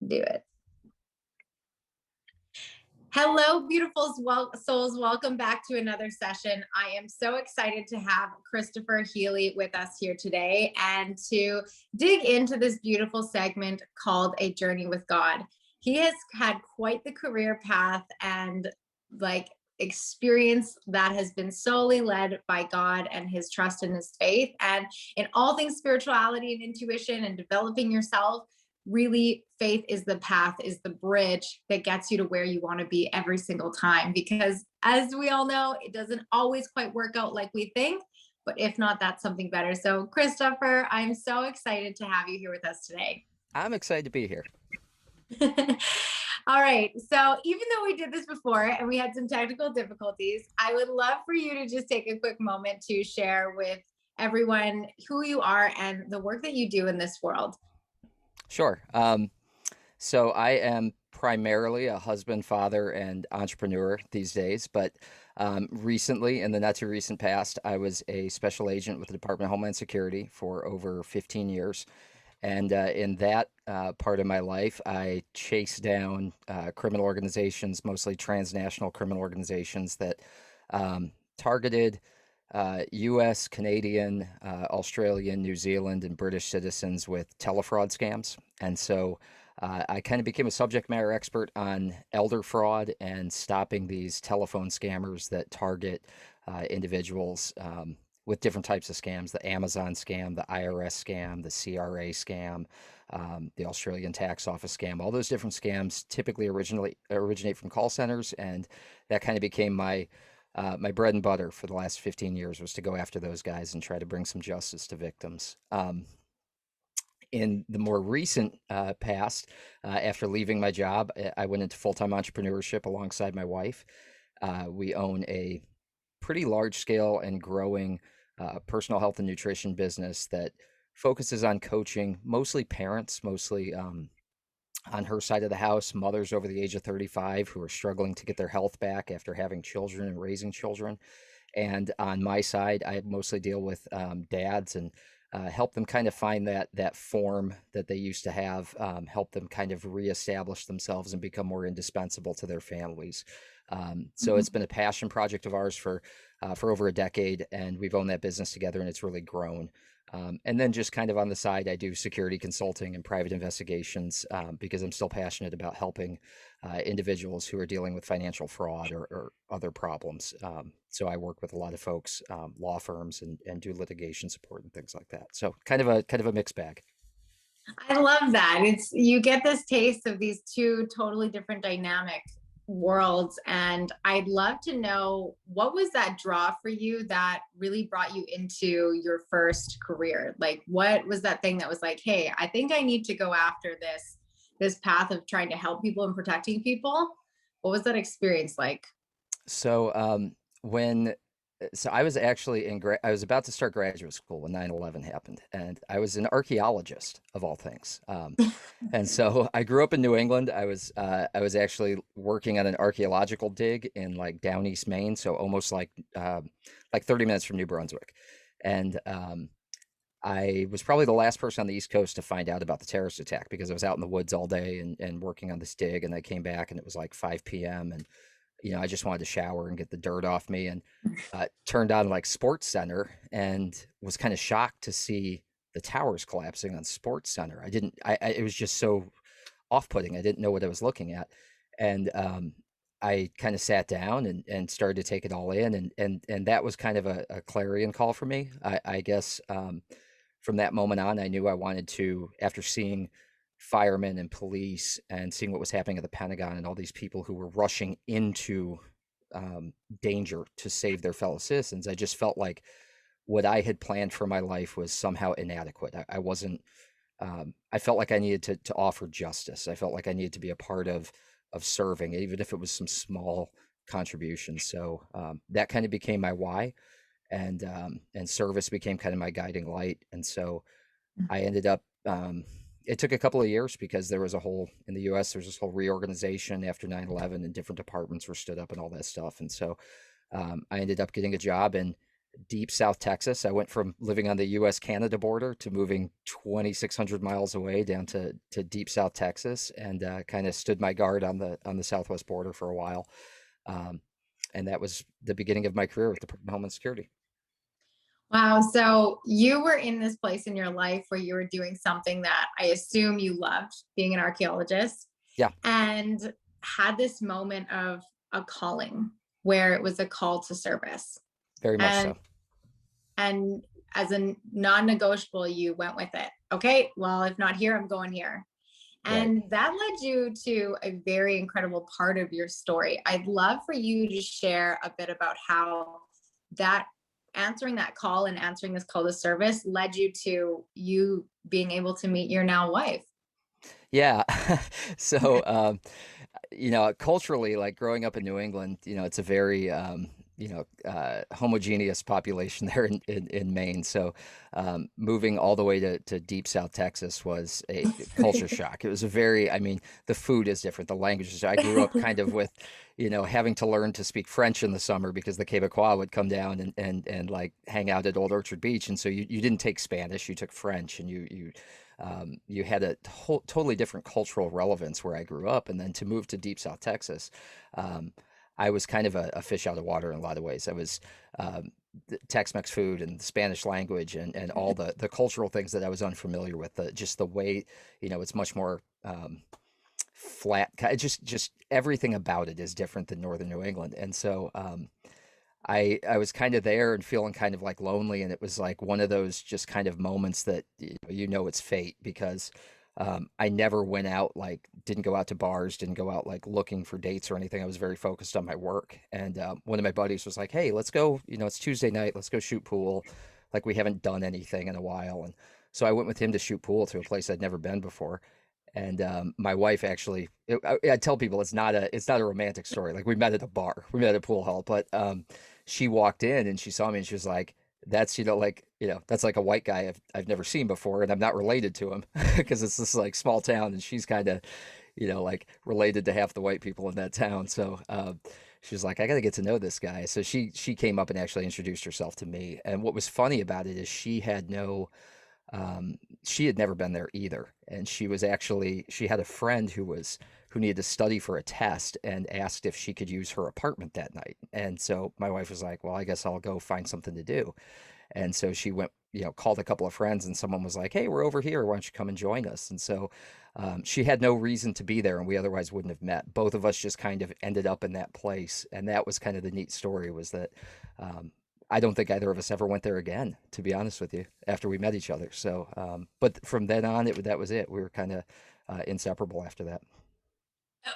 Do it. Hello, beautiful souls. Welcome back to another session. I am so excited to have Kristofer Healy with us here today and to dig into this beautiful segment called A Journey with God. He has had quite the career path and experience that has been solely led by God and his trust in his faith. And in all things spirituality and intuition and developing yourself, really faith is the path, is the bridge that gets you to where you want to be every single time, because as we all know, it doesn't always quite work out like we think, but if not, that's something better. So Kristofer, I'm so excited to have you here with us today. I'm excited to be here. All right, so even though we did this before and we had some technical difficulties, I would love for you to just take a quick moment to share with everyone who you are and the work that you do in this world. Sure. So I am primarily a husband, father, and entrepreneur these days, but recently, in the not too recent past, I was a special agent with the Department of Homeland Security for over 15 years. And in that part of my life, I chased down criminal organizations, mostly transnational criminal organizations that targeted US, Canadian, Australian, New Zealand, and British citizens with telefraud scams. And so I kind of became a subject matter expert on elder fraud and stopping these telephone scammers that target individuals with different types of scams: the Amazon scam, the IRS scam, the CRA scam, the Australian tax office scam. All those different scams typically originate from call centers, and that kind of became my bread and butter for the last 15 years, was to go after those guys and try to bring some justice to victims. In the more recent past, after leaving my job, I went into full-time entrepreneurship alongside my wife. We own a pretty large-scale and growing personal health and nutrition business that focuses on coaching mostly parents, mostly on her side of the house, mothers over the age of 35 who are struggling to get their health back after having children and raising children. And on my side, I mostly deal with dads and help them kind of find that form that they used to have, help them kind of reestablish themselves and become more indispensable to their families. So it's been a passion project of ours for over a decade, and we've owned that business together, and it's really grown. And then just kind of on the side, I do security consulting and private investigations because I'm still passionate about helping individuals who are dealing with financial fraud or other problems. So I work with a lot of folks, law firms, and do litigation support and things like that. So kind of a mixed bag. I love that. You get this taste of these two totally different dynamic worlds. And I'd love to know, what was that draw for you that really brought you into your first career? Like, what was that thing that was like, hey, I think I need to go after this path of trying to help people and protecting people? What was that experience like? So when I was actually I was about to start graduate school when 9/11 happened, and I was an archaeologist of all things. And so I grew up in New England. I was actually working on an archaeological dig in like down East Maine, so almost like 30 minutes from New Brunswick. And I was probably the last person on the East Coast to find out about the terrorist attack, because I was out in the woods all day and working on this dig, and I came back and it was like 5 p.m. and I just wanted to shower and get the dirt off me, and turned on like Sports Center and was kind of shocked to see the towers collapsing on Sports Center. It was just so off-putting. I didn't know what I was looking at. And I kind of sat down and started to take it all in. And that was kind of a clarion call for me. I guess from that moment on, I knew I wanted to, after seeing firemen and police and seeing what was happening at the Pentagon and all these people who were rushing into danger to save their fellow citizens, I just felt like what I had planned for my life was somehow inadequate. I wasn't. I felt like I needed to offer justice. I felt like I needed to be a part of serving, even if it was some small contribution. So that kind of became my why, and service became kind of my guiding light. And so I ended up. It took a couple of years because there was in the US, there's this whole reorganization after 9/11, and different departments were stood up and all that stuff. And so I ended up getting a job in deep South Texas. I went from living on the US-Canada border to moving 2,600 miles away down to deep South Texas, and kind of stood my guard on the Southwest border for a while. Um, and that was the beginning of my career with the Department of Homeland Security. Wow. So you were in this place in your life where you were doing something that I assume you loved, being an archaeologist. Yeah. And had this moment of a calling where it was a call to service. Very much so. And as a non-negotiable, you went with it. Okay, well, if not here, I'm going here. And Right. that led you to a very incredible part of your story. I'd love for you to share a bit about how that answering that call and answering this call to service led you to you being able to meet your now wife. Yeah. So, culturally, like growing up in New England, it's a very, homogeneous population there in Maine. So, moving all the way to deep South Texas was a culture shock. It was I mean, the food is different, the language is, I grew up kind of with, having to learn to speak French in the summer because the Quebecois would come down and like hang out at Old Orchard Beach. And so you didn't take Spanish, you took French, and you had a totally different cultural relevance where I grew up. And then to move to deep South Texas, I was kind of a fish out of water in a lot of ways. I was the Tex-Mex food and the Spanish language and all the cultural things that I was unfamiliar with. Just the way, it's much more flat. Just everything about it is different than Northern New England. And so I was kind of there and feeling kind of like lonely, and it was like one of those just kind of moments that it's fate, because I never went out, like didn't go out to bars, didn't go out like looking for dates or anything. I was very focused on my work. And one of my buddies was like, "Hey, let's go, it's Tuesday night, let's go shoot pool. Like we haven't done anything in a while." And so I went with him to shoot pool to a place I'd never been before. And my wife actually, I tell people it's not a romantic story. Like we met at a bar, we met at a pool hall, but she walked in and she saw me and she was like, "That's that's like a white guy I've never seen before, and I'm not related to him," because it's this like small town, and she's kind of like related to half the white people in that town. So she was like, "I got to get to know this guy." So she came up and actually introduced herself to me. And what was funny about it is she had never been there either. And she had a friend who needed to study for a test and asked if she could use her apartment that night. And so my wife was like, "Well, I guess I'll go find something to do." And so she went, called a couple of friends, and someone was like, "Hey, we're over here. Why don't you come and join us?" And so she had no reason to be there, and we otherwise wouldn't have met. Both of us just kind of ended up in that place. And that was kind of the neat story, was that I don't think either of us ever went there again, to be honest with you, after we met each other. So, but from then on, that was it. We were kind of inseparable after that.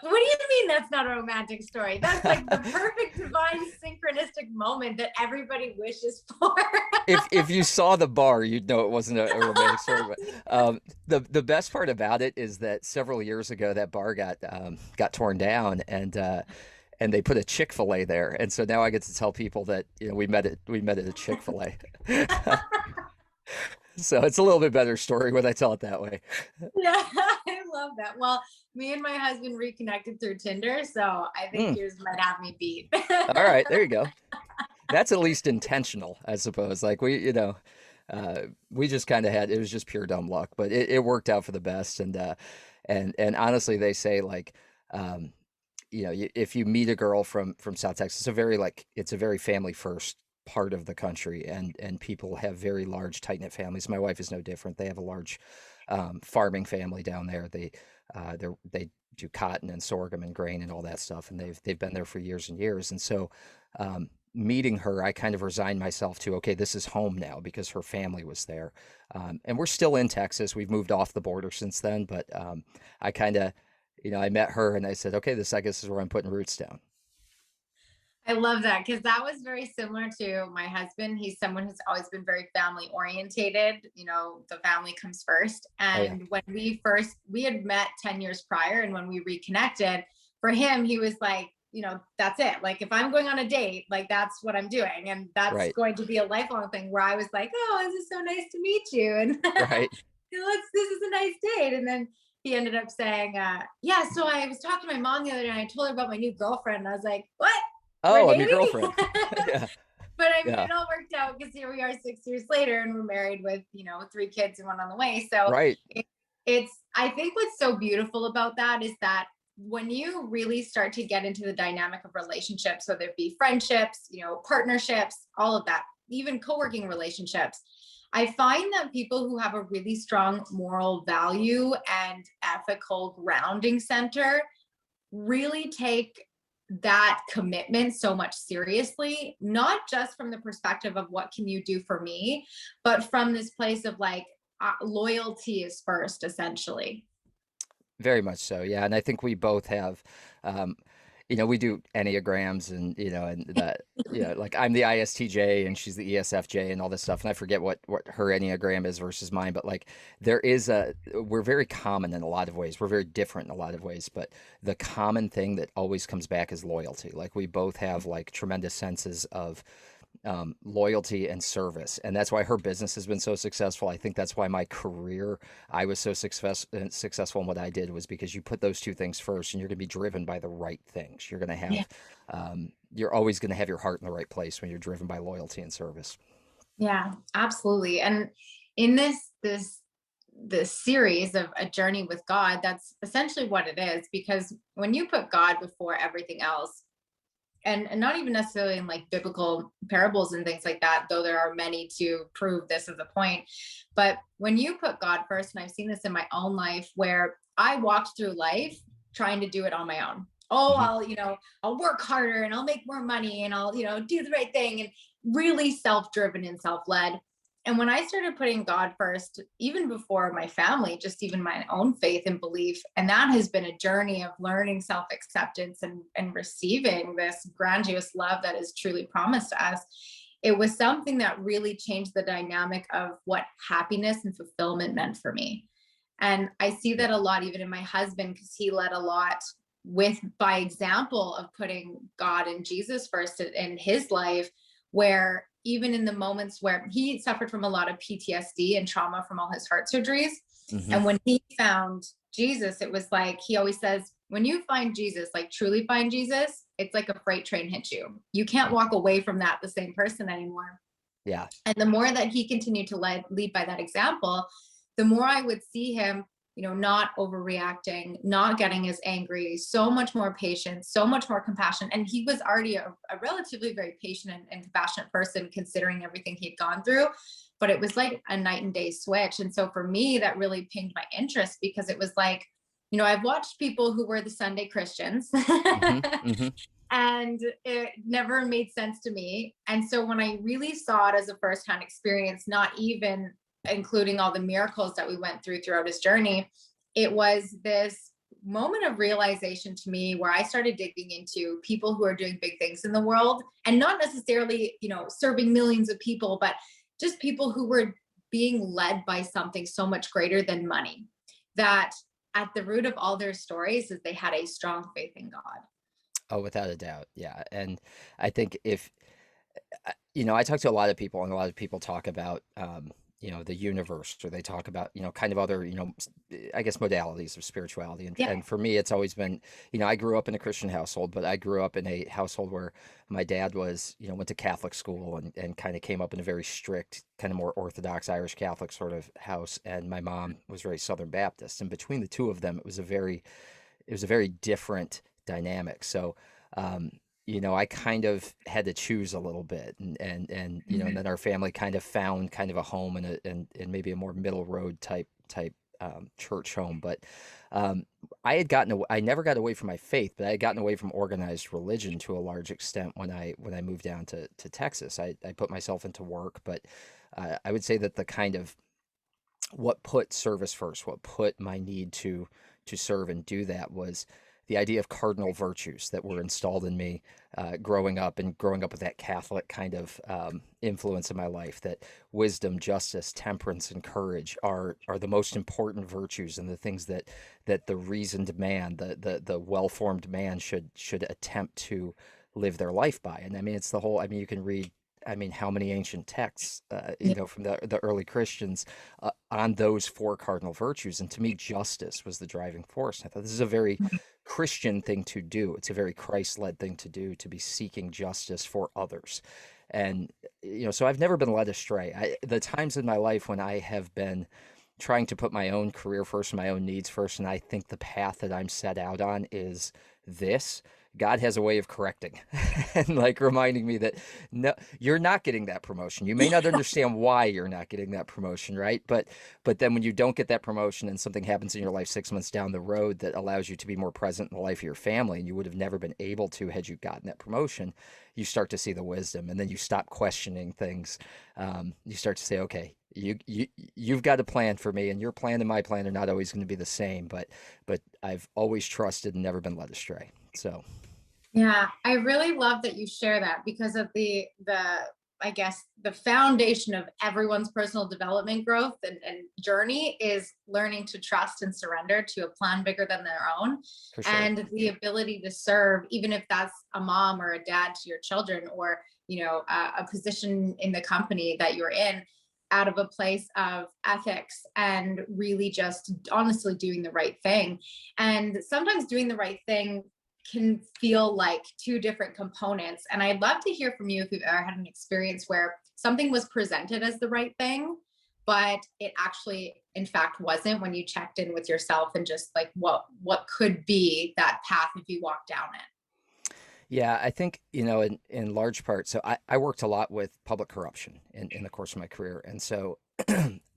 What do you mean that's not a romantic story? That's like the perfect divine synchronistic moment that everybody wishes for. If you saw the bar, you'd know it wasn't a romantic story. But the best part about it is that several years ago, that bar got torn down, and they put a Chick-fil-A there. And so now I get to tell people that we met at a Chick-fil-A. So it's a little bit better story when I tell it that way. Yeah, I love that. Well, me and my husband reconnected through Tinder, so I think yours might have me beat. All right, there you go. That's at least intentional, I suppose. Like we just kind of it was just pure dumb luck, but it worked out for the best. And honestly, they say like, if you meet a girl from South Texas, it's a very family first part of the country, and people have very large, tight knit families. My wife is no different. They have a large farming family down there. They do cotton and sorghum and grain and all that stuff, and they've been there for years and years. And so meeting her, I kind of resigned myself to, okay, this is home now, because her family was there. And we're still in Texas. We've moved off the border since then, but I kind of, I met her and I said, okay, this I guess is where I'm putting roots down. I love that, because that was very similar to my husband. He's someone who's always been very family orientated. The family comes first. And when we had met 10 years prior, and when we reconnected, for him, he was like, that's it. Like, if I'm going on a date, like, that's what I'm doing. And that's going to be a lifelong thing, where I was like, "Oh, this is so nice to meet you." And right. This is a nice date. And then he ended up saying, yeah, so I was talking to my mom the other day, and I told her about my new girlfriend. And I was like, "What? Oh, a new girlfriend." Yeah. But I mean, Yeah. it all worked out because here we are 6 years later and we're married with, 3 kids and one on the way. So Right. I think what's so beautiful about that is that when you really start to get into the dynamic of relationships, whether it be friendships, partnerships, all of that, even co-working relationships, I find that people who have a really strong moral value and ethical grounding center really take that commitment so much seriously, not just from the perspective of what can you do for me, but from this place of like loyalty is first, essentially. Very much so, yeah. And I think we both have, um, we do enneagrams, and and that, like I'm the ISTJ and she's the ESFJ and all this stuff. And I forget what her enneagram is versus mine, but like we're very common in a lot of ways. We're very different in a lot of ways, but the common thing that always comes back is loyalty. Like we both have like tremendous senses of loyalty and service. And that's why her business has been so successful. I think that's why my career, I was so successful in what I did, was because you put those two things first, and you're going to be driven by the right things. You're going to Yeah. have, you're always going to have your heart in the right place when you're driven by loyalty and service. Yeah, absolutely. And in this series of a journey with God, that's essentially what it is. Because when you put God before everything else, and not even necessarily in like biblical parables and things like that, though there are many to prove this as a point. But when you put God first, and I've seen this in my own life where I walked through life trying to do it on my own. Oh, Hmm. I'll work harder and I'll make more money and I'll, do the right thing, and really self-driven and self-led. And when I started putting God first, even before my family, just even my own faith and belief, and that has been a journey of learning self-acceptance and receiving this grandiose love that is truly promised to us. It was something that really changed the dynamic of what happiness and fulfillment meant for me. And I see that a lot even in my husband, because he led a lot with by example of putting God and Jesus first in his life, where even in the moments where he suffered from a lot of PTSD and trauma from all his heart surgeries. Hmm. And when he found Jesus, it was like, he always says, when you find Jesus, like truly find Jesus, it's like a freight train hits you. You can't walk away from that the same person anymore. Yeah. And the more that he continued to lead by that example, the more I would see him, not overreacting, not getting as angry, so much more patient, so much more compassion. And he was already a relatively very patient and compassionate person considering everything he'd gone through. But it was like a night and day switch. And so for me, that really piqued my interest, because it was like, I've watched people who were the Sunday Christians. Hmm. Hmm. And it never made sense to me. And so when I really saw it as a firsthand experience, not even including all the miracles that we went through throughout his journey, it was this moment of realization to me where I started digging into people who are doing big things in the world, and not necessarily, serving millions of people, but just people who were being led by something so much greater than money. That at the root of all their stories is they had a strong faith in God. Oh, without a doubt. Yeah. And I think if, I talk to a lot of people, and a lot of people talk about, the universe, or they talk about, kind of other, I guess modalities of spirituality. And, Yeah. and for me, it's always been, I grew up in a Christian household, but I grew up in a household where my dad was, went to Catholic school, and kind of came up in a very strict, kind of more Orthodox Irish Catholic sort of house. And my mom was very Southern Baptist. And between the two of them, it was a very different dynamic. So, I kind of had to choose a little bit, and then our family kind of found kind of a home, and maybe a more middle road type church home. But I never got away from my faith, but I had gotten away from organized religion to a large extent when I moved down to Texas. I put myself into work, but I would say that the kind of what put service first, what put my need to serve and do that, was the idea of cardinal virtues that were installed in me growing up, and growing up with that Catholic kind of influence in my life. That wisdom, justice, temperance, and courage are the most important virtues, and the things that the reasoned man, the well-formed man should attempt to live their life by. And I mean, it's the whole. I mean, you can read. I mean, how many ancient texts, Yeah. from the early Christians on those four cardinal virtues. And to me, justice was the driving force. I thought this is a very Christian thing to do. It's a very Christ-led thing to do, to be seeking justice for others. And, so I've never been led astray. The times in my life when I have been trying to put my own career first, my own needs first, and I think the path that I'm set out on is this, God has a way of correcting and like reminding me that no, you're not getting that promotion. You may not understand why you're not getting that promotion, right? But then when you don't get that promotion and something happens in your life 6 months down the road that allows you to be more present in the life of your family, and you would have never been able to had you gotten that promotion, you start to see the wisdom, and then you stop questioning things. You start to say, okay, you've got a plan for me, and your plan and my plan are not always going to be the same, but I've always trusted and never been led astray. So yeah, I really love that you share that, because of the I guess the foundation of everyone's personal development growth and journey is learning to trust and surrender to a plan bigger than their own. for sure. And the ability to serve, even if that's a mom or a dad to your children, or a position in the company that you're in, out of a place of ethics and really just honestly doing the right thing. And sometimes doing the right thing can feel like two different components. And I'd love to hear from you if you've ever had an experience where something was presented as the right thing, but it actually, in fact, wasn't, when you checked in with yourself and just like what could be that path if you walk down it. Yeah, I think, in large part, so I worked a lot with public corruption in the course of my career. And so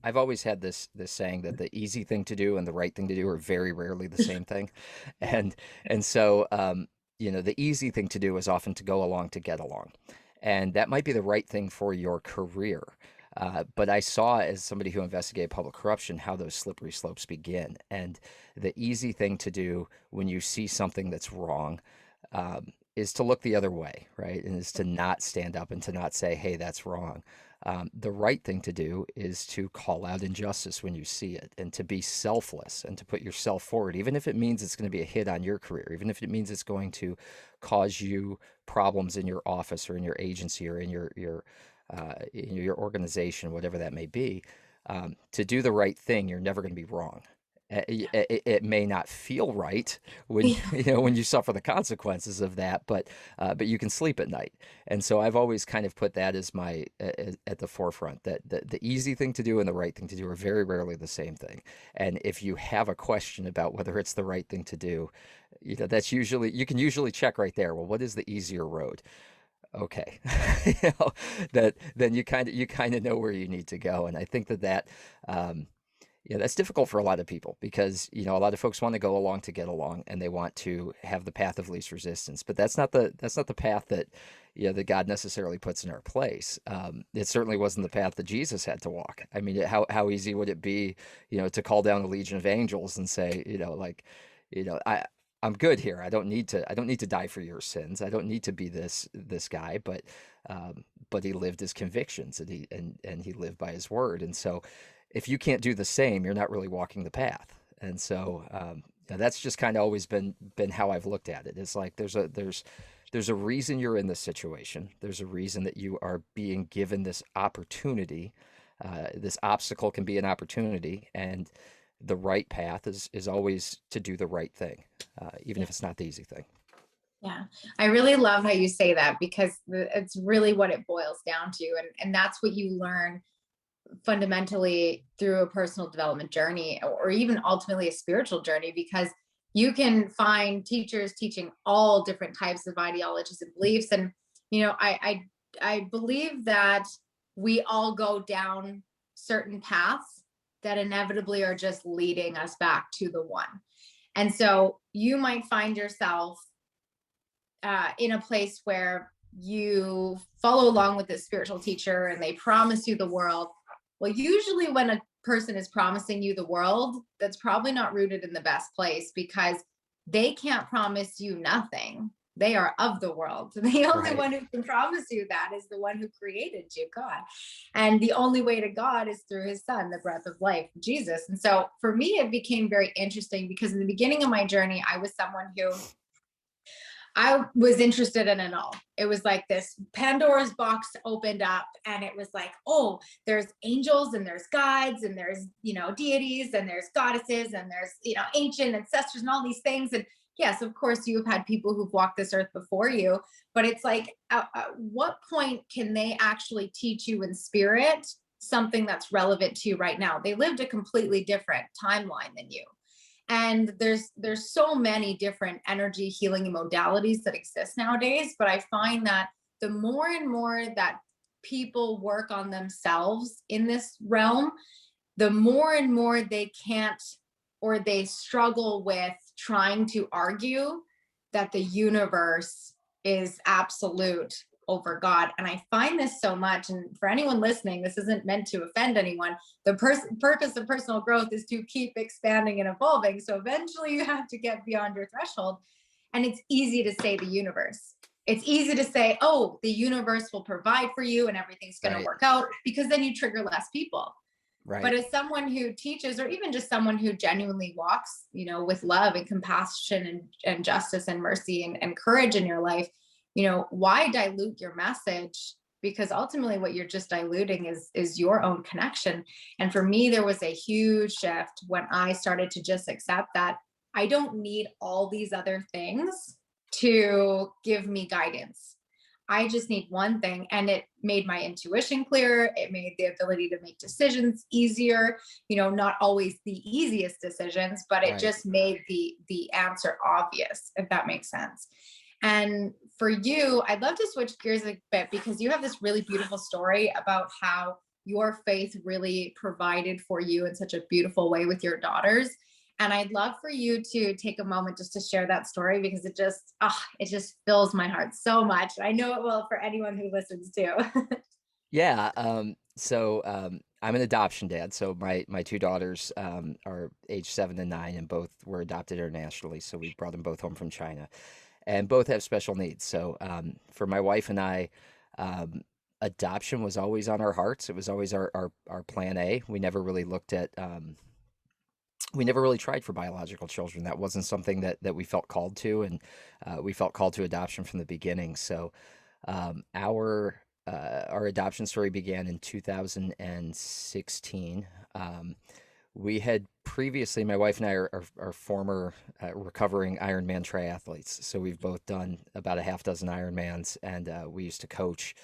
I've always had this saying that the easy thing to do and the right thing to do are very rarely the same thing. And so, the easy thing to do is often to go along to get along. And that might be the right thing for your career. But I saw, as somebody who investigated public corruption, how those slippery slopes begin. And the easy thing to do when you see something that's wrong, is to look the other way, right? And is to not stand up and to not say, hey, that's wrong. The right thing to do is to call out injustice when you see it, and to be selfless and to put yourself forward, even if it means it's going to be a hit on your career, even if it means it's going to cause you problems in your office or in your agency or in your organization, whatever that may be. To do the right thing, you're never going to be wrong. It may not feel right when when you suffer the consequences of that, but you can sleep at night. And so I've always kind of put that as my at the forefront, that the easy thing to do and the right thing to do are very rarely the same thing. And if you have a question about whether it's the right thing to do, that's usually, you can usually check right there. Well, what is the easier road? Okay, then you kind of know where you need to go. And I think that that's difficult for a lot of people, because a lot of folks want to go along to get along, and they want to have the path of least resistance. But that's not the path that that God necessarily puts in our place. It certainly wasn't the path that Jesus had to walk. I mean, how easy would it be, to call down a legion of angels and say, I'm good here. I don't need to die for your sins. I don't need to be this guy. But he lived his convictions, and he lived by his word. And so, if you can't do the same, you're not really walking the path. And so that's just kind of always been how I've looked at it. It's like there's a reason you're in this situation. There's a reason that you are being given this opportunity. This obstacle can be an opportunity, and the right path is always to do the right thing, even if it's not the easy thing. Yeah, I really love how you say that, because it's really what it boils down to. And that's what you learn fundamentally through a personal development journey, or even ultimately a spiritual journey, because you can find teachers teaching all different types of ideologies and beliefs. And, I believe that we all go down certain paths that inevitably are just leading us back to the one. And so you might find yourself in a place where you follow along with this spiritual teacher and they promise you the world. Well, usually when a person is promising you the world, that's probably not rooted in the best place, because they can't promise you nothing. They are of the world. The only one who can promise you that is the one who created you, God. And the only way to God is through his son, the breath of life, Jesus. And so for me, it became very interesting, because in the beginning of my journey, I was someone who I was interested in it all. It was like this Pandora's box opened up, and it was like, oh, there's angels and there's guides and there's, deities and there's goddesses and there's, ancient ancestors and all these things. And yes, of course, you've had people who've walked this earth before you, but it's like, at what point can they actually teach you in spirit something that's relevant to you right now? They lived a completely different timeline than you. And there's so many different energy healing modalities that exist nowadays, but I find that the more and more that people work on themselves in this realm, the more and more they can't, or they struggle with trying to argue that the universe is absolute over God. And I find this so much. And for anyone listening, this isn't meant to offend anyone. The purpose of personal growth is to keep expanding and evolving. So eventually you have to get beyond your threshold. And it's easy to say the universe. It's easy to say, oh, the universe will provide for you and everything's going to Right. work out, because then you trigger less people. Right. But as someone who teaches, or even just someone who genuinely walks, with love and compassion and justice and mercy and courage in your life, why dilute your message? Because ultimately what you're just diluting is your own connection. And for me, there was a huge shift when I started to just accept that I don't need all these other things to give me guidance. I just need one thing. And it made my intuition clearer. It made the ability to make decisions easier, not always the easiest decisions, but it Right. just made the answer obvious, if that makes sense. And for you, I'd love to switch gears a bit, because you have this really beautiful story about how your faith really provided for you in such a beautiful way with your daughters. And I'd love for you to take a moment just to share that story, because it just fills my heart so much. I know it will for anyone who listens too. Yeah. I'm an adoption dad. So my two daughters are age 7 and 9, and both were adopted internationally. So we brought them both home from China, and both have special needs. So for my wife and I, adoption was always on our hearts. It was always our plan A. We never really tried for biological children. That wasn't something that we felt called to, and we felt called to adoption from the beginning. So our adoption story began in 2016. We had previously, my wife and I are former recovering Ironman triathletes. So we've both done about a half dozen Ironmans, and we used to coach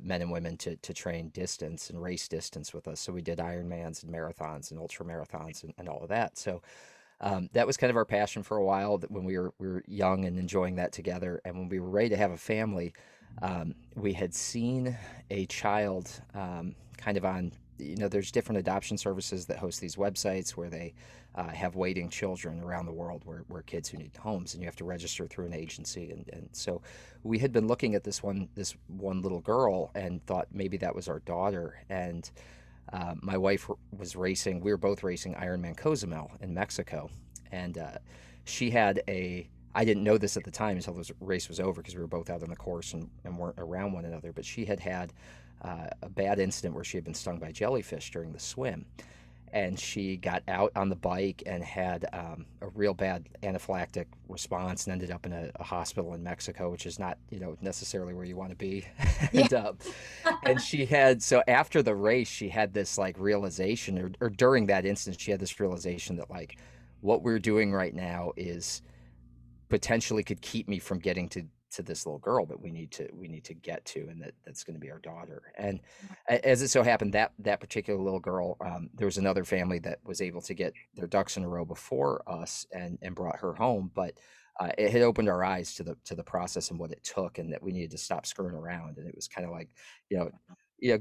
men and women to train distance and race distance with us. So we did Ironmans and marathons and ultra marathons and all of that. So that was kind of our passion for a while, that when we were young and enjoying that together. And when we were ready to have a family, we had seen a child kind of on, there's different adoption services that host these websites where they have waiting children around the world, where kids who need homes, and you have to register through an agency. And so we had been looking at this one little girl and thought maybe that was our daughter. And my wife was racing. We were both racing Ironman Cozumel in Mexico, and she had I didn't know this at the time until the race was over, because we were both out on the course and weren't around one another. But she had a bad incident where she had been stung by jellyfish during the swim, and she got out on the bike and had a real bad anaphylactic response and ended up in a hospital in Mexico, which is not necessarily where you want to be. Yeah. And so after the race, she had this like realization, or during that instance, she had this realization that like what we're doing right now is potentially could keep me from getting to this little girl that we need to get to, and that's going to be our daughter. And as it so happened, that particular little girl, there was another family that was able to get their ducks in a row before us and brought her home. But it had opened our eyes to the process and what it took, and that we needed to stop screwing around. And it was kind of like,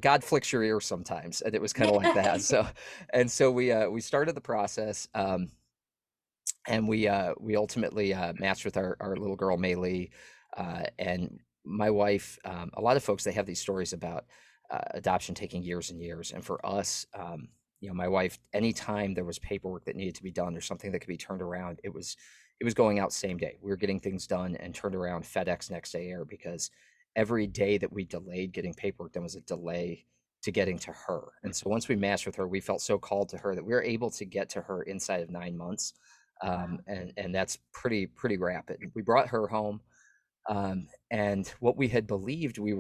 God flicks your ear sometimes, and it was kind of like that. So we started the process. And we ultimately matched with our little girl Maylee, and my wife. A lot of folks, they have these stories about adoption taking years and years, and for us, my wife, anytime there was paperwork that needed to be done or something that could be turned around, it was going out same day. We were getting things done and turned around FedEx next day air, because every day that we delayed getting paperwork done was a delay to getting to her. And so once we matched with her, we felt so called to her that we were able to get to her inside of 9 months. And that's pretty rapid. We brought her home, and what we had believed, we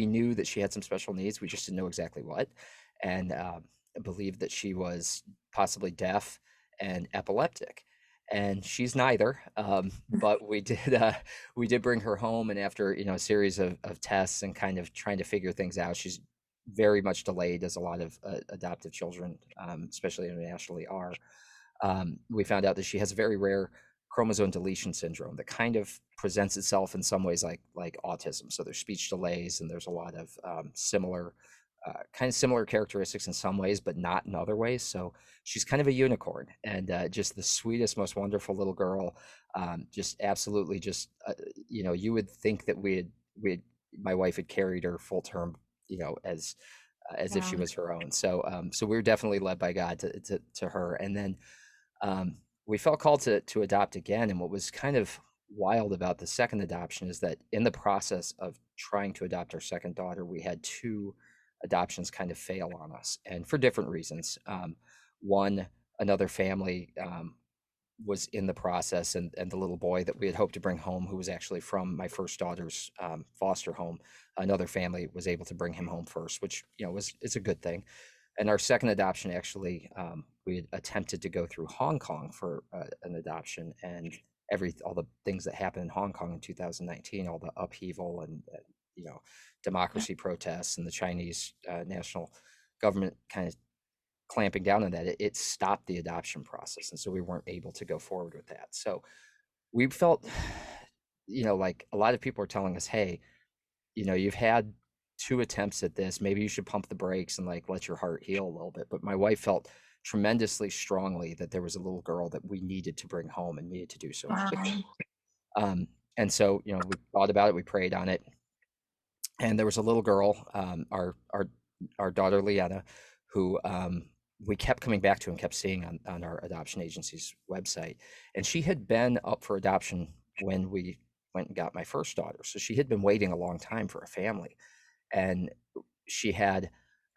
knew that she had some special needs. We just didn't know exactly what, and believed that she was possibly deaf and epileptic. and she's neither. But we did bring her home, and after a series of tests and kind of trying to figure things out, she's very much delayed, as a lot of adoptive children, especially internationally, are. We found out that she has a very rare chromosome deletion syndrome that kind of presents itself in some ways like autism. So there's speech delays, and there's a lot of similar characteristics in some ways, but not in other ways. So she's kind of a unicorn, and just the sweetest, most wonderful little girl. Just absolutely, you would think that my wife had carried her full term, as if she Yeah. was her own. So we were definitely led by God to her. And then we felt called to adopt again. And what was kind of wild about the second adoption is that in the process of trying to adopt our second daughter, we had two adoptions kind of fail on us, and for different reasons. One, another family was in the process, and the little boy that we had hoped to bring home, who was actually from my first daughter's foster home, another family was able to bring him home first, which it's a good thing. And our second adoption, actually, we had attempted to go through Hong Kong for an adoption, and all the things that happened in Hong Kong in 2019, all the upheaval and democracy protests, and the Chinese national government kind of clamping down on that, it stopped the adoption process, and so we weren't able to go forward with that. So we felt, like a lot of people are telling us, hey, you've had two attempts at this, maybe you should pump the brakes and like let your heart heal a little bit. But my wife felt tremendously strongly that there was a little girl that we needed to bring home, and needed to do so quickly. And so we thought about it, we prayed on it, and there was a little girl, our daughter Leanna, who we kept coming back to and kept seeing on our adoption agency's website. And she had been up for adoption when we went and got my first daughter. So she had been waiting a long time for a family. And she had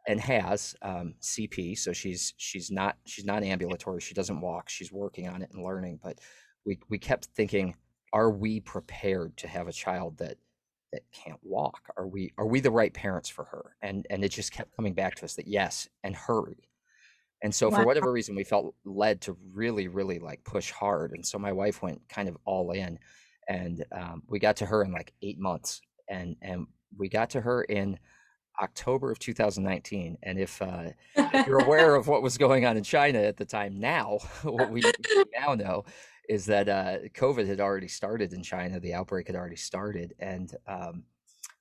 and has CP. So she's not ambulatory. She doesn't walk. She's working on it and learning. But we kept thinking, are we prepared to have a child that can't walk? Are we the right parents for her? And it just kept coming back to us that yes, and hurry. And so for Wow. whatever reason, we felt led to really, really like push hard. And so my wife went kind of all in, and we got to her in like 8 months, and we got to her in October of 2019. And if you're aware of what was going on in China at the time, now what we now know is that COVID had already started in China. The outbreak had already started, and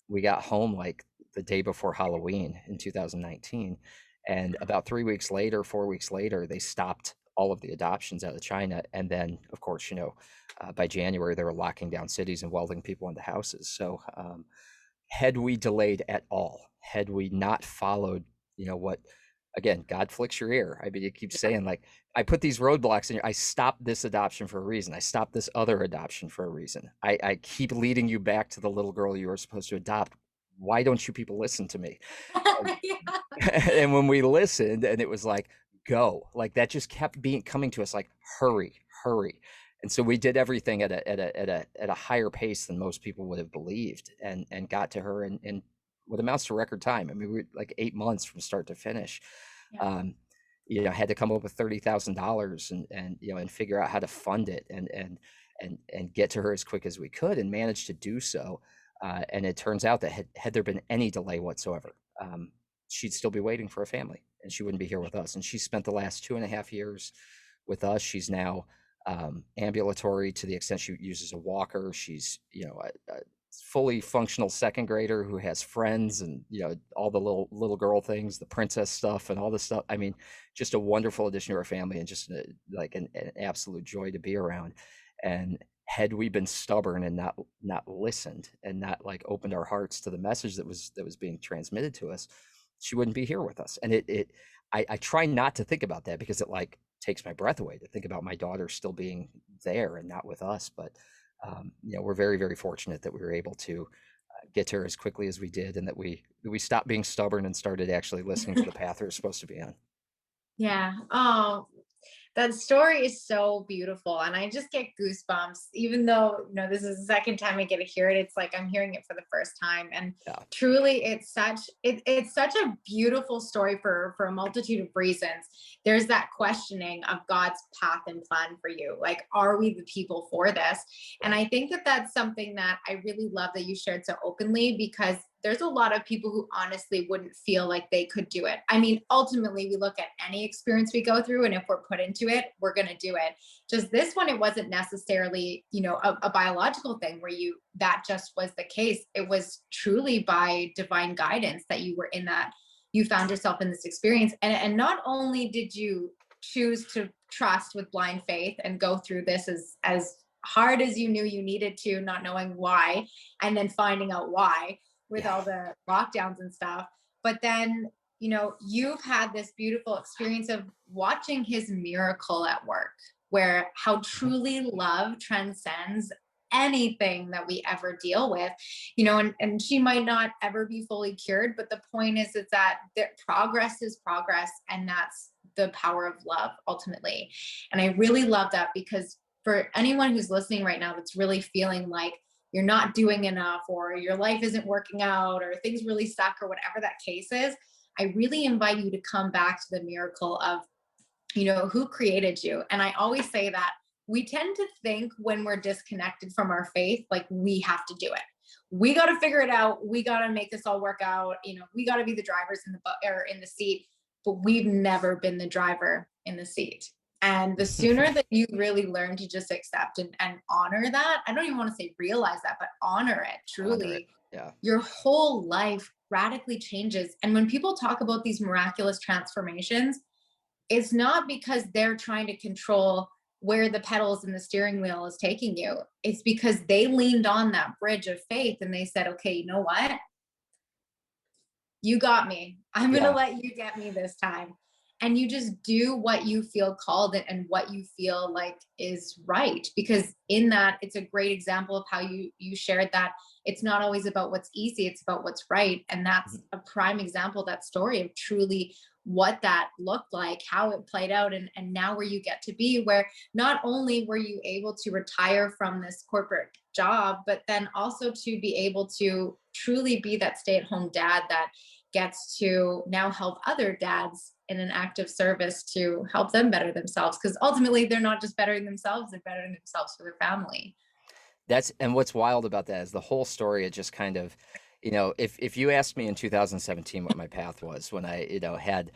we got home like the day before Halloween in 2019. And about 4 weeks later, they stopped all of the adoptions out of China. And then, of course, by January, they were locking down cities and welding people into houses. So had we delayed at all, had we not followed, what, again, God flicks your ear. I mean, it keeps saying, like, I put these roadblocks in. I stopped this adoption for a reason. I stopped this other adoption for a reason. I keep leading you back to the little girl you were supposed to adopt. Why don't you people listen to me? And when we listened, and it was like, go, like that just kept coming to us like, hurry. And so we did everything at a higher pace than most people would have believed, and got to her in what amounts to record time. I mean, we were like 8 months from start to finish. Yeah. Had to come up with $30,000 and figure out how to fund it, and get to her as quick as we could, and managed to do so. And it turns out that had there been any delay whatsoever, she'd still be waiting for a family, and she wouldn't be here with us. And she spent the last 2.5 years with us. She's now ambulatory to the extent she uses a walker. She's a fully functional second grader who has friends, and all the little girl things, the princess stuff, and all this stuff. I mean, just a wonderful addition to our family, and just like an absolute joy to be around. And had we been stubborn and not listened, and not like opened our hearts to the message that was being transmitted to us, she wouldn't be here with us. And I try not to think about that, because it like takes my breath away to think about my daughter still being there and not with us. But we're very, very fortunate that we were able to get to her as quickly as we did, and that we stopped being stubborn and started actually listening to the path we we're supposed to be on. Yeah. Oh, That story is so beautiful, and I just get goosebumps even though, this is the second time I get to hear it. It's like I'm hearing it for the first time, and Yeah. truly it's such a beautiful story for a multitude of reasons. There's that questioning of God's path and plan for you. Like, are we the people for this? And Right. I think that that's something that I really love that you shared so openly, because there's a lot of people who honestly wouldn't feel like they could do it. I mean, ultimately, we look at any experience we go through, and if we're put into it, we're going to do it. Just this one, it wasn't necessarily, a biological thing where that just was the case. It was truly by divine guidance that you were in that, you found yourself in this experience. And not only did you choose to trust with blind faith and go through this as hard as you knew you needed to, not knowing why, and then finding out why with Yeah. all the lockdowns and stuff. But then, you've had this beautiful experience of watching his miracle at work, where how Mhm. truly love transcends anything that we ever deal with, and she might not ever be fully cured, but the point is that progress is progress, and that's the power of love ultimately. And I really love that, because for anyone who's listening right now that's really feeling like you're not doing enough, or your life isn't working out, or things really suck, or whatever that case is, I really invite you to come back to the miracle of, who created you. And I always say that we tend to think when we're disconnected from our faith, like we have to do it. We got to figure it out. We got to make this all work out. We got to be the drivers or in the seat, but we've never been the driver in the seat. And the sooner that you really learn to just accept and honor that, I don't even want to say realize that, but honor it Honor it. truly, Yeah. your whole life radically changes. And when people talk about these miraculous transformations, it's not because they're trying to control where the pedals and the steering wheel is taking you. It's because they leaned on that bridge of faith and they said, okay, you know what? You got me. I'm going to Yeah. let you get me this time. And you just do what you feel called and what you feel like is right. Because in that, it's a great example of how you shared that it's not always about what's easy, it's about what's right. And that's Mhm. a prime example, that story of truly what that looked like, how it played out, and now where you get to be, where not only were you able to retire from this corporate job, but then also to be able to truly be that stay-at-home dad that gets to now help other dads in an act of service to help them better themselves, because ultimately they're not just bettering themselves, they're bettering themselves for their family. And what's wild about that is the whole story. It just kind of, if you asked me in 2017 what my path was when I, had,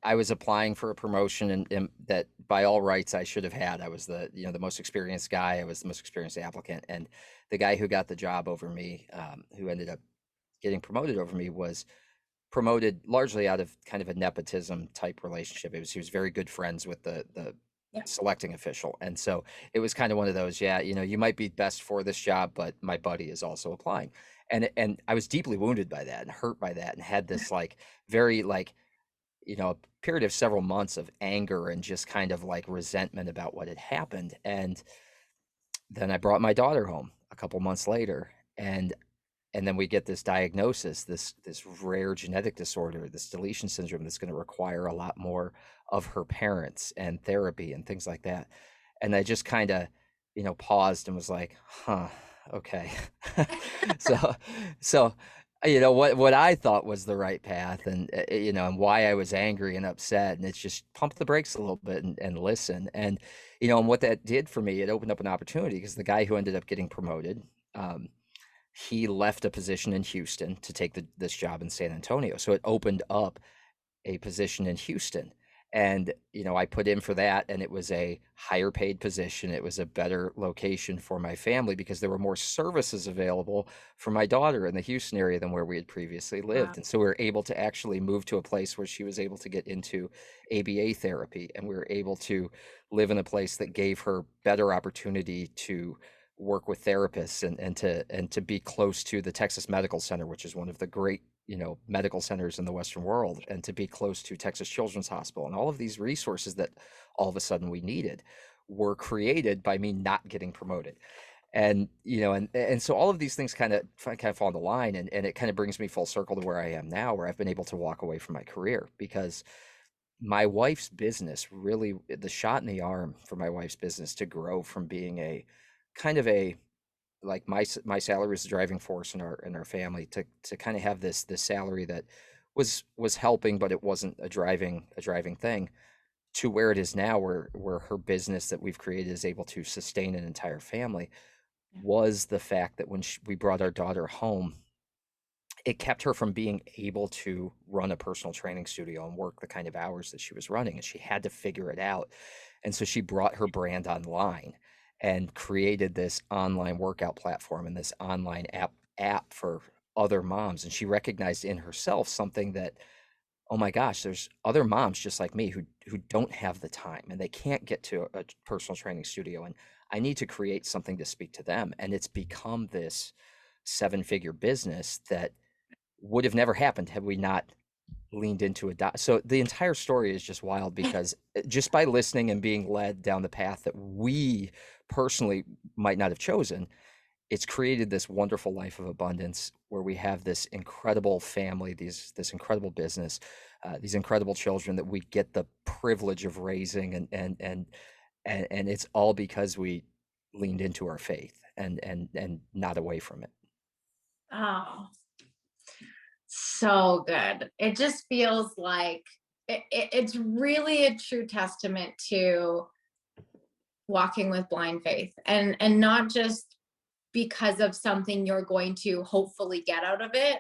I was applying for a promotion and that by all rights I should have had. I was the most experienced guy. I was the most experienced applicant, and the guy who got the job over me, who ended up getting promoted over me, was promoted largely out of kind of a nepotism type relationship. He was very good friends with the Yeah. selecting official. And so it was kind of one of those, yeah, you might be best for this job, but my buddy is also applying. And I was deeply wounded by that and hurt by that and had this like very like, a period of several months of anger and just kind of like resentment about what had happened. And then I brought my daughter home a couple months later, and then we get this diagnosis, this rare genetic disorder, this deletion syndrome that's going to require a lot more of her parents and therapy and things like that. And I just kind of, paused and was like, huh, okay. so so what I thought was the right path, and and why I was angry and upset, and it's just pump the brakes a little bit and listen. And and what that did for me, it opened up an opportunity, because the guy who ended up getting promoted, he left a position in Houston to take this job in San Antonio. So it opened up a position in Houston. And, I put in for that, and it was a higher paid position. It was a better location for my family because there were more services available for my daughter in the Houston area than where we had previously Wow. lived. And so we were able to actually move to a place where she was able to get into ABA therapy, and we were able to live in a place that gave her better opportunity to work with therapists and to be close to the Texas Medical Center, which is one of the great medical centers in the Western world, and to be close to Texas Children's Hospital. And all of these resources that all of a sudden we needed were created by me not getting promoted. And and so all of these things kind of fall into line, and it kind of brings me full circle to where I am now, where I've been able to walk away from my career because my wife's business really, the shot in the arm for my wife's business to grow from being a kind of a, like my salary was the driving force in our family, to kind of have this salary that was helping, but it wasn't a driving thing, to where it is now, where her business that we've created is able to sustain an entire family, was the fact that when we brought our daughter home, it kept her from being able to run a personal training studio and work the kind of hours that she was running, and she had to figure it out. And so she brought her brand online and created this online workout platform and this online app for other moms. And she recognized in herself something that, oh my gosh, there's other moms just like me who don't have the time and they can't get to a personal training studio, and I need to create something to speak to them. And it's become this seven-figure business that would have never happened had we not leaned into it. So the entire story is just wild, because just by listening and being led down the path that we personally might not have chosen, it's created this wonderful life of abundance where we have this incredible family, this incredible business, these incredible children that we get the privilege of raising, and it's all because we leaned into our faith and not away from it. Oh, so good. It just feels like it's really a true testament to walking with blind faith, and not just because of something you're going to hopefully get out of it,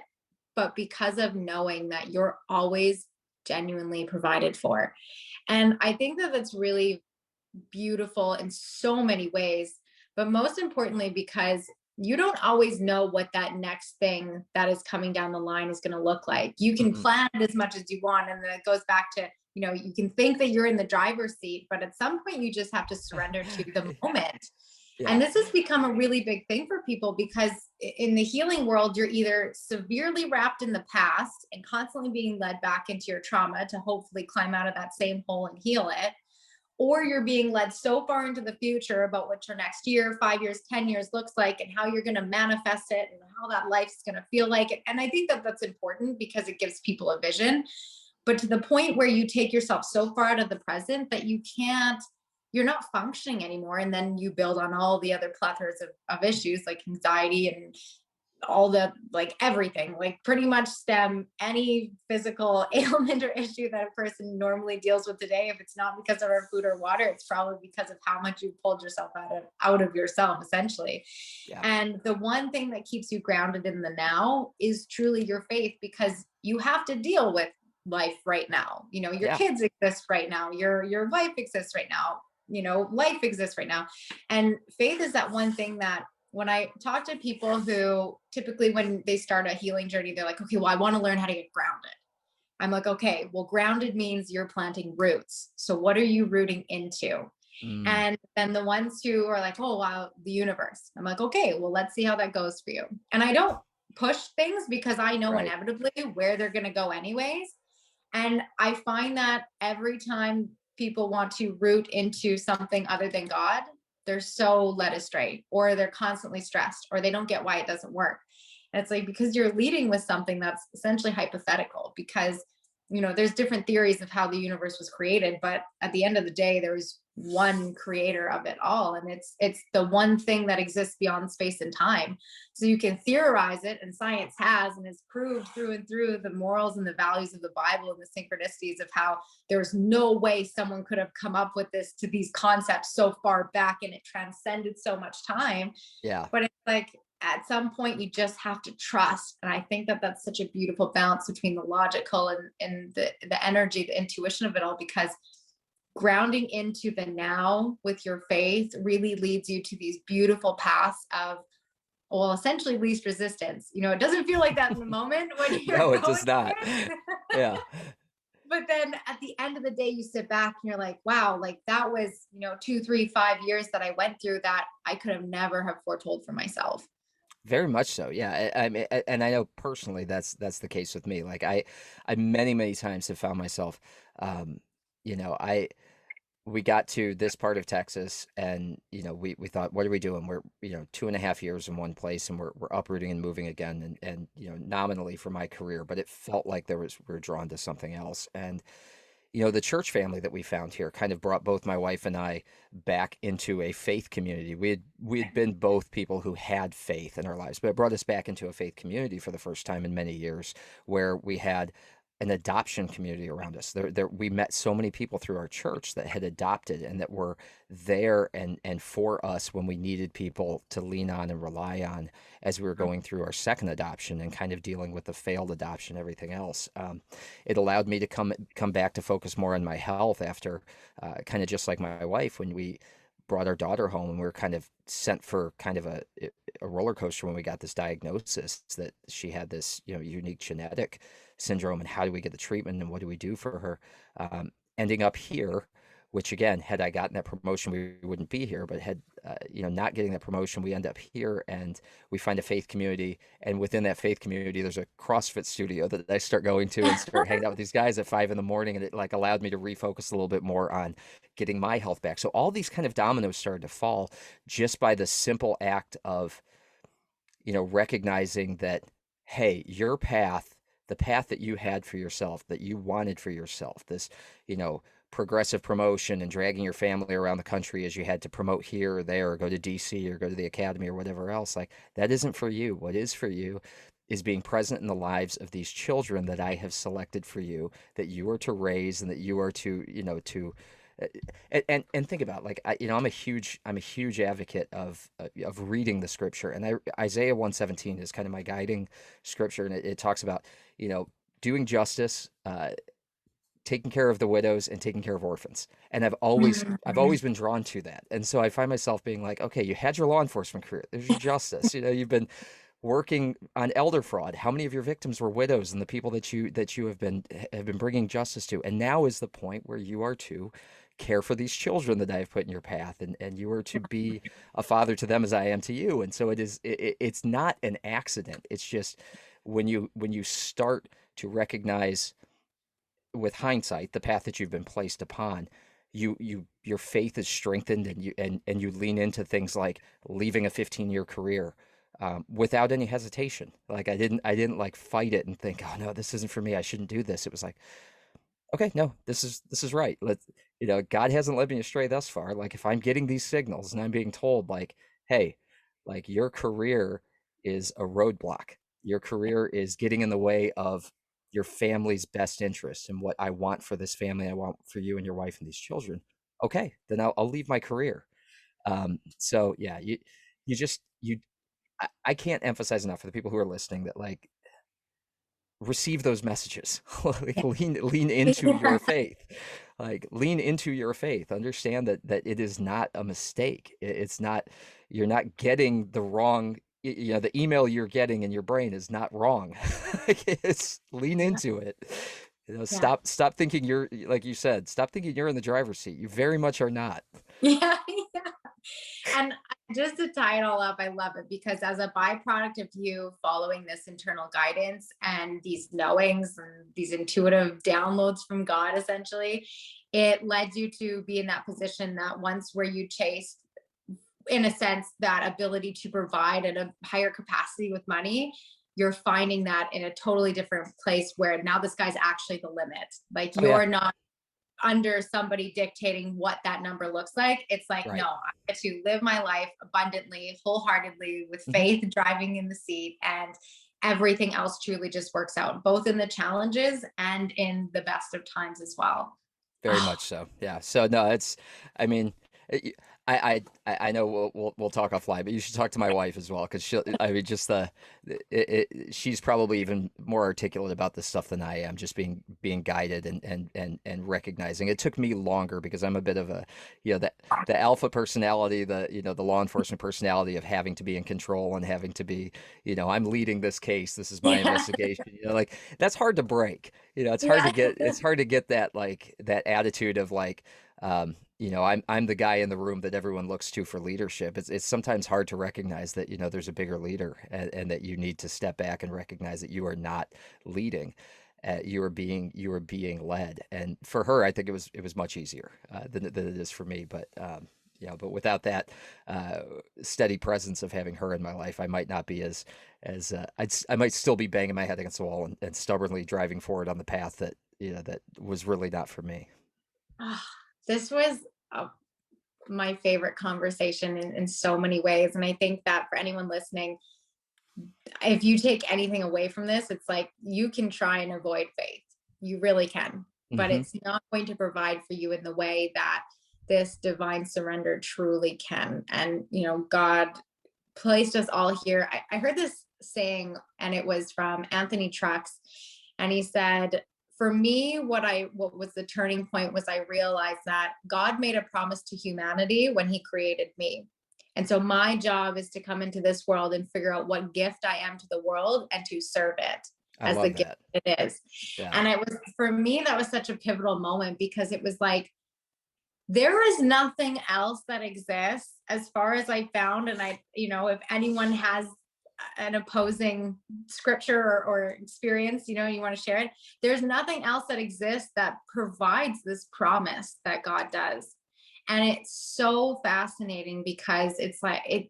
but because of knowing that you're always genuinely provided for. And I think that that's really beautiful in so many ways, but most importantly, because you don't always know what that next thing that is coming down the line is going to look like. You can Mm-mm. plan it as much as you want. And then it goes back to, you can think that you're in the driver's seat, but at some point you just have to surrender to the moment. Yeah. And this has become a really big thing for people, because in the healing world, you're either severely wrapped in the past and constantly being led back into your trauma to hopefully climb out of that same hole and heal it, or you're being led so far into the future about what your next year, 5 years, 10 years looks like, and how you're going to manifest it and how that life's going to feel like. And I think that that's important because it gives people a vision. But to the point where you take yourself so far out of the present that you're not functioning anymore. And then you build on all the other plethoras of issues like anxiety and all the, like everything, like pretty much stem any physical ailment or issue that a person normally deals with today. If it's not because of our food or water, it's probably because of how much you pulled yourself out of yourself, essentially. Yeah. And the one thing that keeps you grounded in the now is truly your faith, because you have to deal with life right now. Your Yeah. kids exist right now. Your wife exists right now. Life exists right now. And faith is that one thing that, when I talk to people who typically, when they start a healing journey, they're like, okay, well, I want to learn how to get grounded. I'm like, okay, well, grounded means you're planting roots. So what are you rooting into? Mm. And then the ones who are like, oh, wow, the universe. I'm like, okay, well, let's see how that goes for you. And I don't push things because I know Right. inevitably where they're going to go anyways. And I find that every time people want to root into something other than God, they're so led astray, or they're constantly stressed, or they don't get why it doesn't work. And it's like, because you're leading with something that's essentially hypothetical, because there's different theories of how the universe was created, but at the end of the day, there's one creator of it all. And it's the one thing that exists beyond space and time. So you can theorize it, and science has and has proved through and through the morals and the values of the Bible and the synchronicities of how there's no way someone could have come up with to these concepts so far back, and it transcended so much time. Yeah. But it's like, at some point you just have to trust. And I think that that's such a beautiful balance between the logical and the energy, the intuition of it all, because grounding into the now with your faith really leads you to these beautiful paths of, well, essentially least resistance. It doesn't feel like that in the moment when you're No, it going does not. through it. Yeah. But then at the end of the day, you sit back and you're like, wow, like that was, 2, 3, 5 years that I went through that I could have never have foretold for myself. Very much so. Yeah. I mean, and I know personally that's the case with me. Like I many, many times have found myself, um, you know, I we got to this part of Texas, and we thought, what are we doing? We're 2.5 years in one place, and we're uprooting and moving again, and nominally for my career, but it felt like we were drawn to something else. And the church family that we found here kind of brought both my wife and I back into a faith community. We had been both people who had faith in our lives, but it brought us back into a faith community for the first time in many years, where we had an adoption community around us. We met so many people through our church that had adopted and that were there and for us when we needed people to lean on and rely on as we were going through our second adoption and kind of dealing with the failed adoption, everything else. It allowed me to come back to focus more on my health after kind of just like my wife, when we brought our daughter home and we were kind of sent for kind of a roller coaster when we got this diagnosis that she had this, unique genetic syndrome, and how do we get the treatment and what do we do for her? Ending up here, which again, had I gotten that promotion, we wouldn't be here, but had, not getting that promotion, we end up here and we find a faith community. And within that faith community, there's a CrossFit studio that I start going to and start hanging out with these guys at 5 a.m. And it like allowed me to refocus a little bit more on getting my health back. So all these kind of dominoes started to fall just by the simple act of, recognizing that, hey, your path, the path that you had for yourself, that you wanted for yourself, this, progressive promotion and dragging your family around the country as you had to promote here or there or go to DC or go to the academy or whatever else, like that isn't for you. What is for you is being present in the lives of these children that I have selected for you, that you are to raise and that you are to, and think about, like, I'm a huge advocate of reading the scripture, and Isaiah 117 is kind of my guiding scripture, and it talks about, doing justice, taking care of the widows and taking care of orphans. And I've always been drawn to that. And so I find myself being like, okay, you had your law enforcement career. There's your justice. You've been working on elder fraud. How many of your victims were widows and the people that you have been bringing justice to? And now is the point where you are to care for these children that I have put in your path, and you are to be a father to them as I am to you. And so it's not an accident. It's just when you start to recognize with hindsight the path that you've been placed upon, your faith is strengthened, and you lean into things like leaving a 15-year career without any hesitation. Like I didn't like fight it and think, oh no, this isn't for me, I shouldn't do this. It was like, okay, no, this is right. God hasn't led me astray thus far. Like if I'm getting these signals and I'm being told like, hey, like your career is a roadblock, your career is getting in the way of your family's best interests and what I want for this family, I want for you and your wife and these children. Okay, then I'll leave my career. So yeah, I can't emphasize enough for the people who are listening that like receive those messages. Like lean into your faith. Like lean into your faith. Understand that it is not a mistake. It's not, you're not getting the wrong, the email you're getting in your brain is not wrong. It's lean into it. Stop thinking you're, like you said, stop thinking you're in the driver's seat. You very much are not. Yeah. And just to tie it all up, I love it because as a byproduct of you following this internal guidance and these knowings and these intuitive downloads from God, essentially, it led you to be in that position that once where you chased, in a sense, that ability to provide at a higher capacity with money, you're finding that in a totally different place where now the sky's actually the limit. Like you're not under somebody dictating what that number looks like. It's like, no, I get to live my life abundantly, wholeheartedly, with faith driving in the seat, and everything else truly just works out, both in the challenges and in the best of times as well. Very much so. Yeah. So no, I mean, I know we'll talk offline, but you should talk to my wife as well, because she's probably even more articulate about this stuff than I am, just being guided and recognizing. It took me longer because I'm a bit of a, the alpha personality, the law enforcement personality of having to be in control and having to be, I'm leading this case. This is my investigation. Like that's hard to break. It's hard to get that, like that attitude of like, I'm the guy in the room that everyone looks to for leadership. It's sometimes hard to recognize that, there's a bigger leader, and that you need to step back and recognize that you are not leading. You are being led. And for her, I think it was much easier than it is for me. But but without that steady presence of having her in my life, I might not be I might still be banging my head against the wall and stubbornly driving forward on the path that that was really not for me. This was my favorite conversation in so many ways. And I think that for anyone listening, if you take anything away from this, it's like you can try and avoid faith. You really can, but Hmm. it's not going to provide for you in the way that this divine surrender truly can. And, God placed us all here. I heard this saying, and it was from Anthony Trucks. And he said, for me, what was the turning point was I realized that God made a promise to humanity when he created me. And so my job is to come into this world and figure out what gift I am to the world and to serve it I as the love gift that. it is. Yeah. And it was, for me, that was such a pivotal moment because it was like, there is nothing else that exists as far as I found. And if anyone has an opposing scripture or experience, you want to share it, there's nothing else that exists that provides this promise that God does. And it's so fascinating because it's like,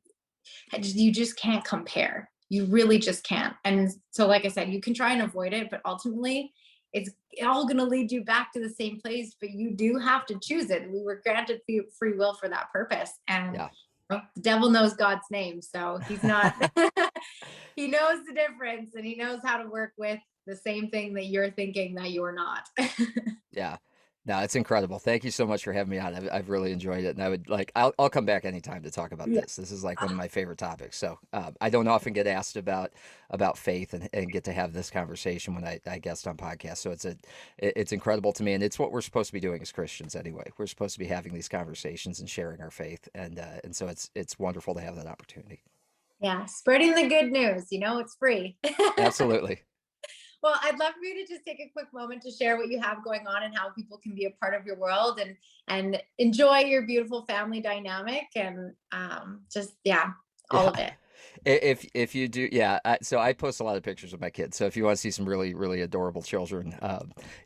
you just can't compare. You really just can't. And so, like I said, you can try and avoid it, but ultimately it's all going to lead you back to the same place, but you do have to choose it. We were granted free will for that purpose. And Yeah. the devil knows God's name. So he's not, he knows the difference and he knows how to work with the same thing that you're thinking that you're not. Yeah. No, it's incredible. Thank you so much for having me on. I've really enjoyed it. And I'll come back anytime to talk about Yeah. this. This is like one of my favorite topics. So I don't often get asked about faith and get to have this conversation when I guest on podcasts. So it's incredible to me. And it's what we're supposed to be doing as Christians anyway. We're supposed to be having these conversations and sharing our faith. And so it's wonderful to have that opportunity. Yeah. Spreading the good news, it's free. Absolutely. Well, I'd love for you to just take a quick moment to share what you have going on and how people can be a part of your world and enjoy your beautiful family dynamic and all Yeah. of it. If you do, yeah. So I post a lot of pictures of my kids. So if you want to see some really, really adorable children,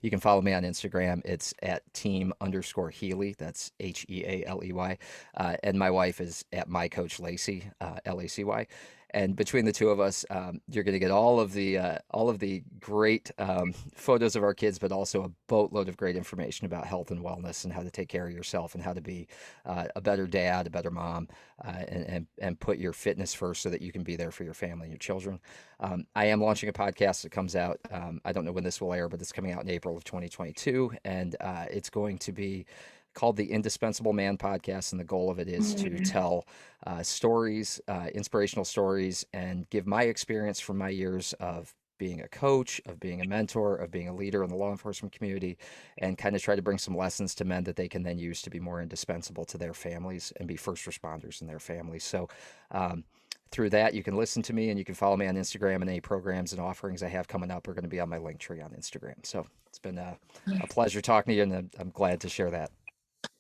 you can follow me on Instagram. It's at team_Healey. That's Healey. And my wife is at my coach Lacey, Lacy. And between the two of us, you're going to get all of the great photos of our kids, but also a boatload of great information about health and wellness and how to take care of yourself and how to be a better dad, a better mom, and put your fitness first so that you can be there for your family and your children. I am launching a podcast that comes out. I don't know when this will air, but it's coming out in April of 2022, and it's going to be called the Indispensable Man Podcast, and the goal of it is to tell stories, inspirational stories, and give my experience from my years of being a coach, of being a mentor, of being a leader in the law enforcement community, and kind of try to bring some lessons to men that they can then use to be more indispensable to their families and be first responders in their families. So through that, you can listen to me and you can follow me on Instagram, and any programs and offerings I have coming up are going to be on my link tree on Instagram. So it's been a pleasure talking to you, and I'm glad to share that.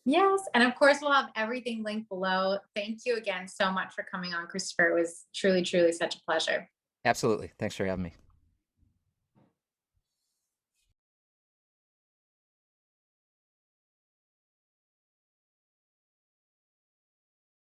Yes. And of course, we'll have everything linked below. Thank you again so much for coming on, Kristofer. It was truly, truly such a pleasure. Absolutely. Thanks for having me.